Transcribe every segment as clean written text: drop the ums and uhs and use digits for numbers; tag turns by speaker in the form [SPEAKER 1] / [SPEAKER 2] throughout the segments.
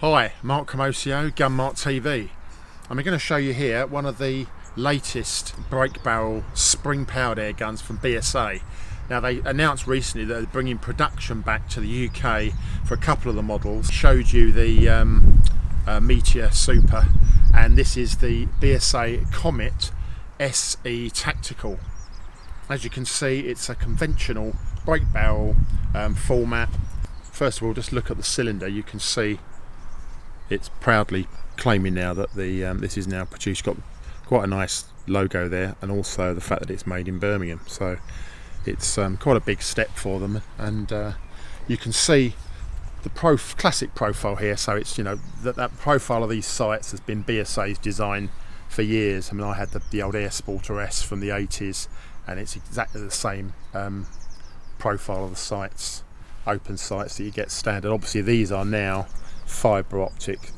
[SPEAKER 1] Hi, Mark Camoccio, Mart TV. I'm going to show you here one of the latest brake barrel spring powered air guns from BSA. Now, they announced recently that they're bringing production back to the UK for a couple of the models. Showed you the Meteor Super, and this is the BSA Comet SE Tactical. As you can see, it's a conventional brake barrel format. First of all, just look at the cylinder. You can see it's proudly claiming now that this is now produced. Got quite a nice logo there, and also the fact that it's made in Birmingham. So it's quite a big step for them, and you can see the classic profile here. So it's, you know, that profile of these sights has been BSA's design for years. I mean, I had the old Air Sporter S from the 80s, and it's exactly the same profile of the sights, open sights that you get standard. Obviously these are now fibre optic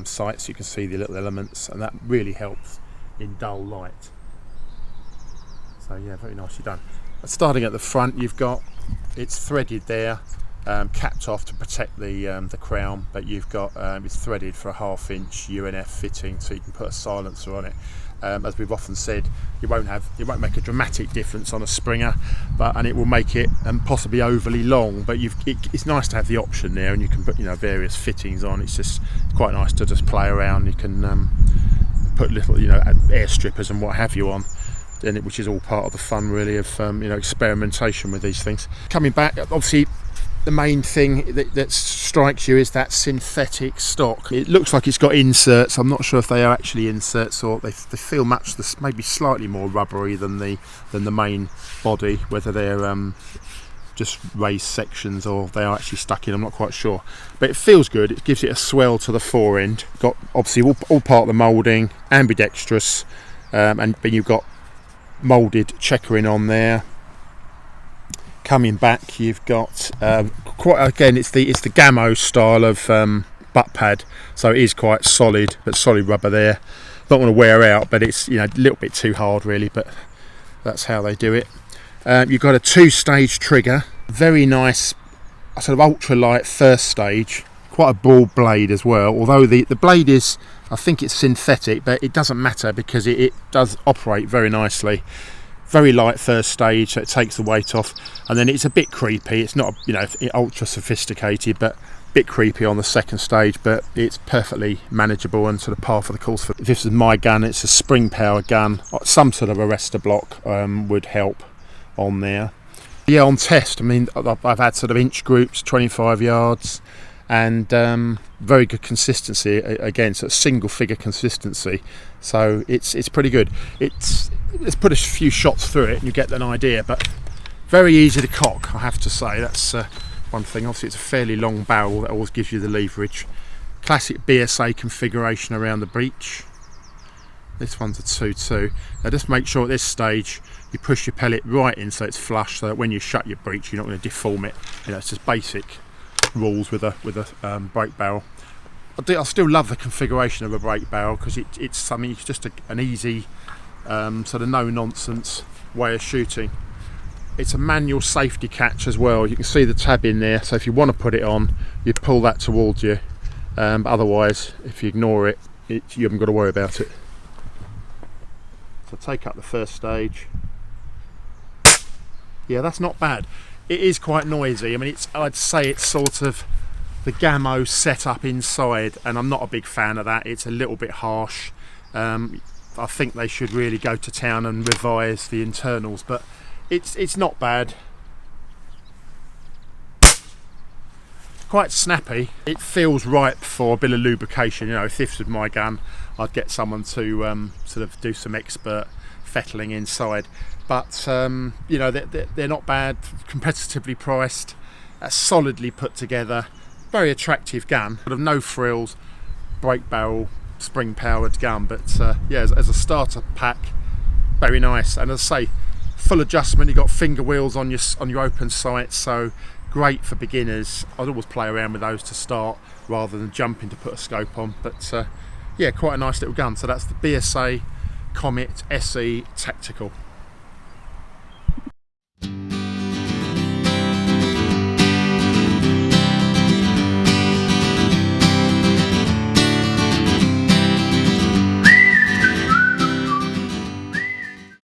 [SPEAKER 1] sights. You can see the little elements, and that really helps in dull light. So yeah, very nicely done. Starting at the front, you've got, it's threaded there, capped off to protect the crown, but you've got it's threaded for a 1/2 inch UNF fitting, so you can put a silencer on it. As we've often said, it won't make a dramatic difference on a Springer, and it will make it possibly overly long. But it's nice to have the option there, and you can put, you know, various fittings on. It's quite nice to just play around. You can put little, you know, air strippers and what have you on, which is all part of the fun, really, of you know, experimentation with these things. Coming back, obviously, the main thing that strikes you is that synthetic stock. It looks like it's got inserts. I'm not sure if they are actually inserts, or they feel maybe slightly more rubbery than the main body. Whether they're just raised sections or they are actually stuck in, I'm not quite sure. But it feels good. It gives it a swell to the fore end. Got obviously all part of the moulding, ambidextrous, but you've got moulded checkering on there. Coming back, you've got it's the Gamo style of butt pad, so it is quite solid, but solid rubber there. Not going to wear out, but it's, you know, a little bit too hard really, but that's how they do it. You've got a 2-stage trigger, very nice, sort of ultralight first stage, quite a broad blade as well. Although the blade is, I think it's synthetic, but it doesn't matter because it does operate very nicely. Very light first stage, so it takes the weight off, and then it's a bit creepy. It's not, you know, ultra sophisticated, but a bit creepy on the second stage, but it's perfectly manageable and sort of par for the course. If this is my gun, it's a spring power gun. Some sort of arrestor block would help on there. Yeah, on test, I mean, I've had sort of inch groups, 25 yards, and very good consistency. Again, so single figure consistency, so it's pretty good. Let's put a few shots through it and you get an idea, but very easy to cock, I have to say. That's one thing. Obviously it's a fairly long barrel, that always gives you the leverage. Classic BSA configuration around the breech. This one's a 2-2. Now just make sure at this stage you push your pellet right in so it's flush, so that when you shut your breech you're not going to deform it. You know, it's just basic rules with a brake barrel. I still love the configuration of a brake barrel because it's something, it's just an easy sort of no nonsense way of shooting. It's a manual safety catch as well. You can see the tab in there, so if you want to put it on, you pull that towards you. Otherwise, if you ignore it, you haven't got to worry about it. So take up the first stage. Yeah, that's not bad. It is quite noisy. I mean, I'd say it's sort of the Gamo setup inside, and I'm not a big fan of that. It's a little bit harsh. I think they should really go to town and revise the internals, but it's not bad. Quite snappy. It feels ripe for a bit of lubrication. You know, if this was my gun, I'd get someone to sort of do some expert fettling inside. But you know, they're not bad. Competitively priced, solidly put together, very attractive gun. Sort of no frills, brake barrel, spring powered gun, but yeah, as a starter pack, very nice. And as I say, full adjustment. You got finger wheels on your open sights, so great for beginners. I'd always play around with those to start rather than jumping to put a scope on. But yeah, quite a nice little gun. So that's the BSA Comet SE Tactical.